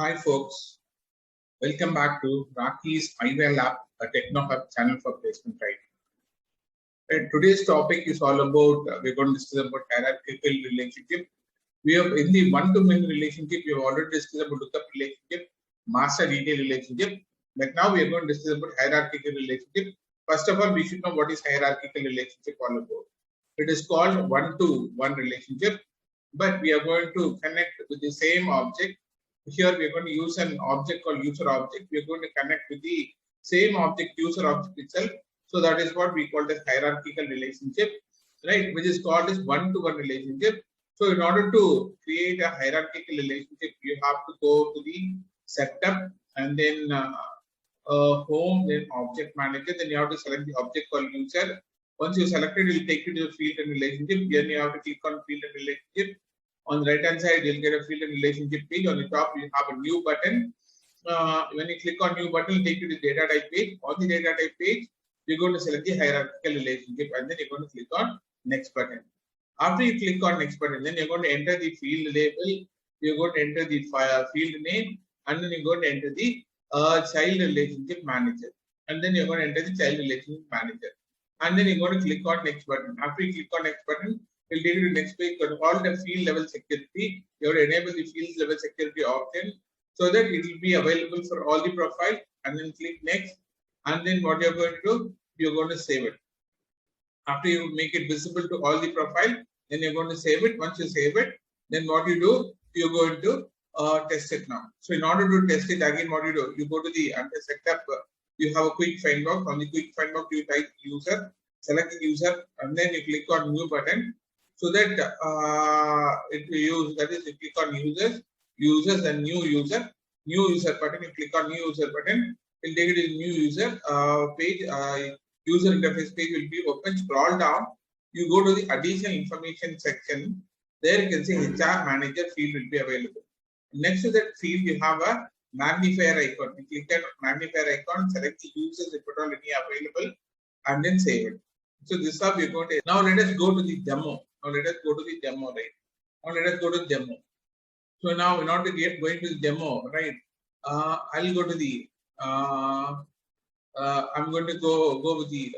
Hi folks, welcome back to Raki's Eyewear Lab, a Techno Hub channel for placement writing. Today's topic is all about, we're going to discuss about hierarchical relationship. We have in the one-to-many relationship, we have already discussed about lookup relationship, master detail relationship. But now we are going to discuss about hierarchical relationship. First of all, we should know what is hierarchical relationship all about. It is called one-to-one relationship, but we are going to connect with the same object. Here we are going to use an object called user object. We are going to connect with the same object, user object itself. So that is what we call as hierarchical relationship, right? Which is called as one-to-one relationship. So in order to create a hierarchical relationship, you have to go to the setup and then home, then object manager. Then you have to select the object called user. Once you select it, it will take you to the field and relationship. Then you have to click on field and relationship. On the right hand side, you'll get a field and relationship page. On the top, you have a new button. When you click on new button, it'll take you to the data type page. On the data type page, you're going to select the hierarchical relationship and then you're going to click on next button. After you click on next button, then you're going to enter the field label. You're going to enter the field name and then you're going to enter the child relationship manager. And then you're going to enter the child relationship manager. And then you're going to click on next button. After you click on next button, we'll take you to the next page. Got all the field level security. You have to enable the field level security option so that it will be available for all the profile. And then click next. And then what you're going to do, you're going to save it. After you make it visible to all the profile, then you're going to save it. Once you save it, then what you do, you're going to test it now. So in order to test it again, what you do, you go to the setup. You have a quick find box. On the quick find box, you type user, select the user, and then you click on new button. So that it will use, that is, you click on users and new user button. You click on new user button. It will take it to the new user page. User interface page will be open. Scroll down. You go to the additional information section. There you can see HR manager field will be available. Next to that field, you have a magnifier icon. You click on magnifier icon, select the users if at all any available, and then save it. So this is how we're going to. Now let us go to the demo. Right? Now let us go to the demo. So now in order to get going to the demo, right? I'll go to the. I'm going to go with the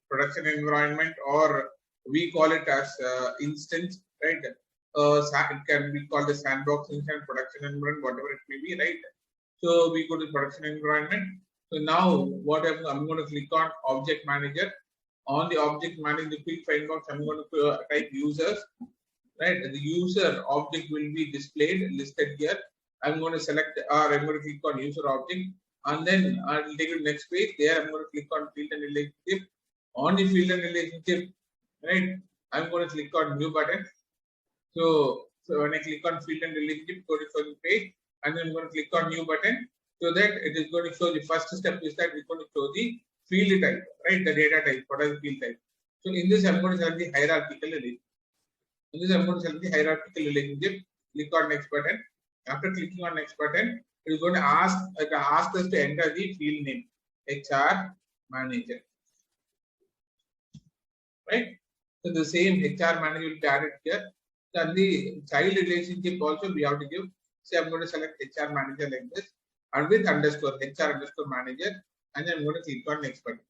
production environment, or we call it as instance, right? It can be called the sandbox instance, production environment, whatever it may be, right? So we go to production environment. So now what I'm going to click on object manager. On the object manager, the quick find box, I'm going to type users, right? The user object will be displayed, listed here. I'm going to select, or I'm going to click on user object, and then I'll take you to the next page. There, I'm going to click on field and relationship. On the field and relationship, right? I'm going to click on new button. So when I click on field and relationship, go to the page, and then I'm going to click on new button, so that it is going to show the first step is that it's going to show the field type, right? The data type, what is the field type? So in this, I'm going to select the hierarchical relationship. In this, I'm going to select the hierarchical relationship. Click on next button. After clicking on next button, it is going to ask us to enter the field name, HR manager, right? So the same HR manager will be added here. Then the child relationship also we have to give. Say I'm going to select HR manager like this, and with underscore HR underscore manager. And then I'm going to click on next button,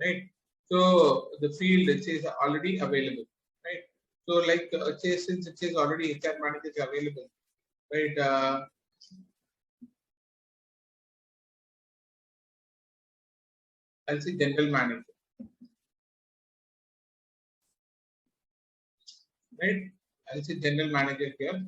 right? So the field it says already available, right? So like since it says already HR manager is available, right? I'll say general manager, right? I'll say general manager here.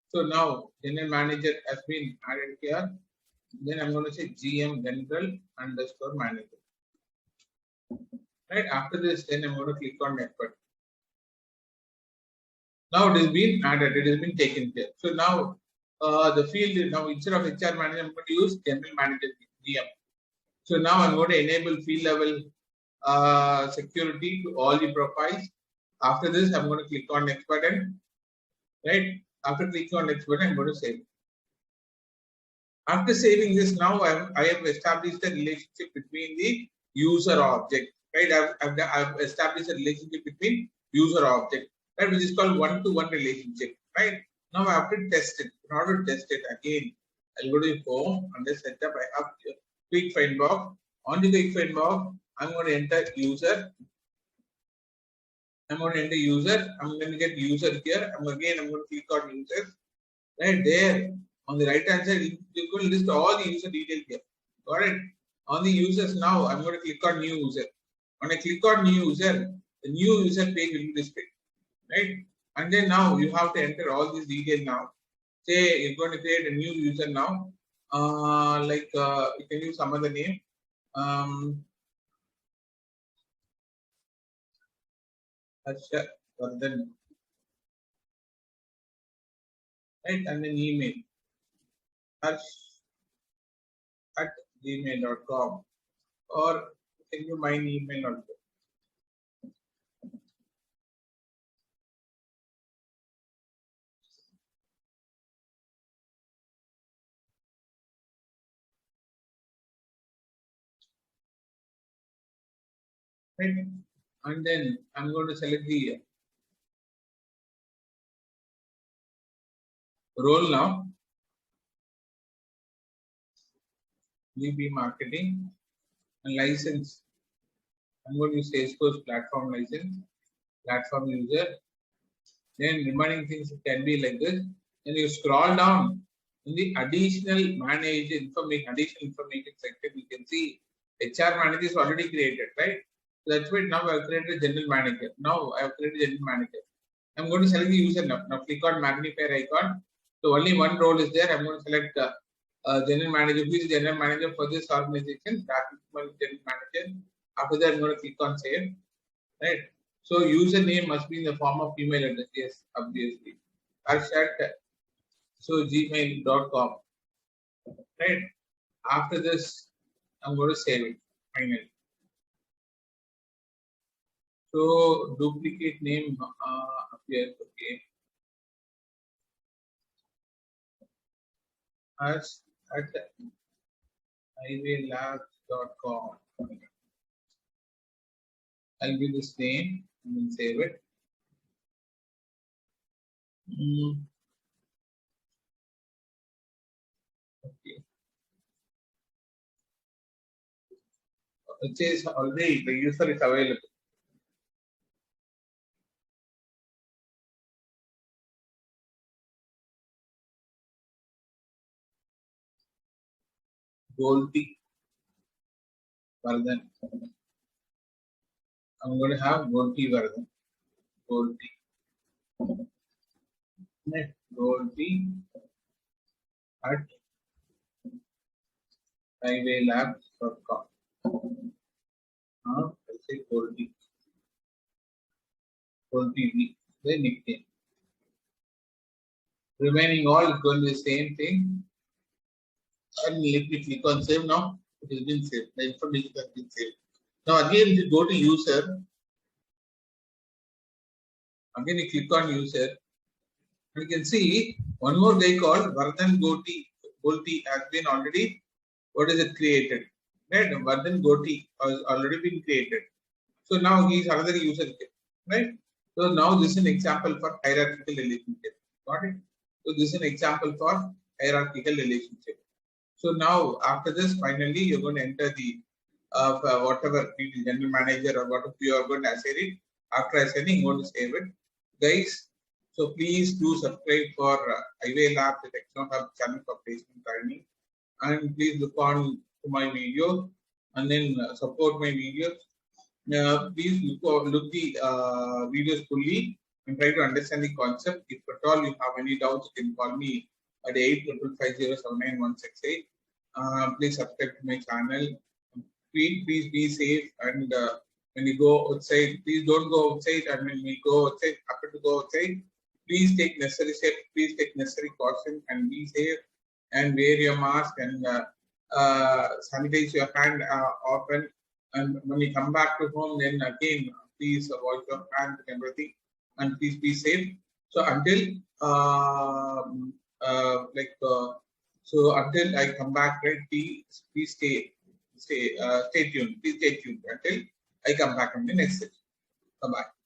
So now general manager has been added here. Then I'm going to say GM general underscore manager. Right after this, then I'm going to click on next button. Now it has been added, it has been taken care. So now the field now instead of HR manager, I'm going to use general manager GM. So now I'm going to enable field level security to all the profiles. After this, I'm going to click on next button. Right after clicking on next button, I'm going to save. After saving this, now I have established a relationship between the user object, right? I've established a relationship between user object, right? Which is called one-to-one relationship, right? Now I have to test it. In order to test it again, I'll go to home under setup. I have quick find box. On the quick find box, I'm going to enter user. I'm going to enter user. I'm going to get user here. I'm going to click on users. Right there on the right hand side, you could list all the user details here. Got it? On the users now, I'm going to click on new user. When I click on new user, the new user page will be displayed. Right? And then now you have to enter all these details now. Say you're going to create a new user now. You can use some other name. Harshavardhan. Right? And then email. harsh@gmail.com or can you my email also. Right? And then I'm going to select the role now. VB marketing and license. I'm going to use Salesforce platform license, platform user. Then remaining things can be like this. Then you scroll down in the additional information section, you can see HR manager is already created, right? So that's why now I've created general manager. Now I've created general manager. I'm going to select the user now. Now click on magnifier icon. So only one role is there. I'm going to select general manager. Who is general manager for this organization? General manager. After that, I'm going to click on save. Right. So username must be in the form of email address. Yes, obviously. gmail.com. Right. After this, I'm going to save it. Finally. So duplicate name appears. Okay. As at highwaylabs.com. I'll give this name and then save it. Okay. It says already the user is available. Goldie Vardhan. I'm going to have Goldie Vardhan. Goldie. Goldie at highwaylabs.com. I'll say Goldie. Goldie, the nickname. Remaining all is going to be the same thing. And let me click on save now. It has been saved. The information has been saved. Now again, you go to user. Again, you click on user. And you can see one more guy called Vardhan Goldie has been already, what is it, created? Right? Vardhan Goldie has already been created. So now he is another user, right? So now this is an example for hierarchical relationship. Got it? So this is an example for hierarchical relationship. So now after this, finally, you're going to enter the whatever general manager or whatever you are going to assign it. After assigning, you're going to save it. Guys, so please do subscribe for Highway Lab, the TechnoHub channel for placement training. And please look on to my video and then support my videos. Please look the videos fully and try to understand the concept. If at all you have any doubts, you can call me at 855079168. Please subscribe to my channel. Please be safe, and when you go outside, please don't go outside. And when we go outside, happen to go outside, please take necessary steps. Please take necessary caution and be safe and wear your mask and sanitize your hand often. And when you come back to home, then again, please wash your hands and everything, and please be safe. So until until I come back, right? Please stay tuned. Please stay tuned until I come back in the next session. Bye bye.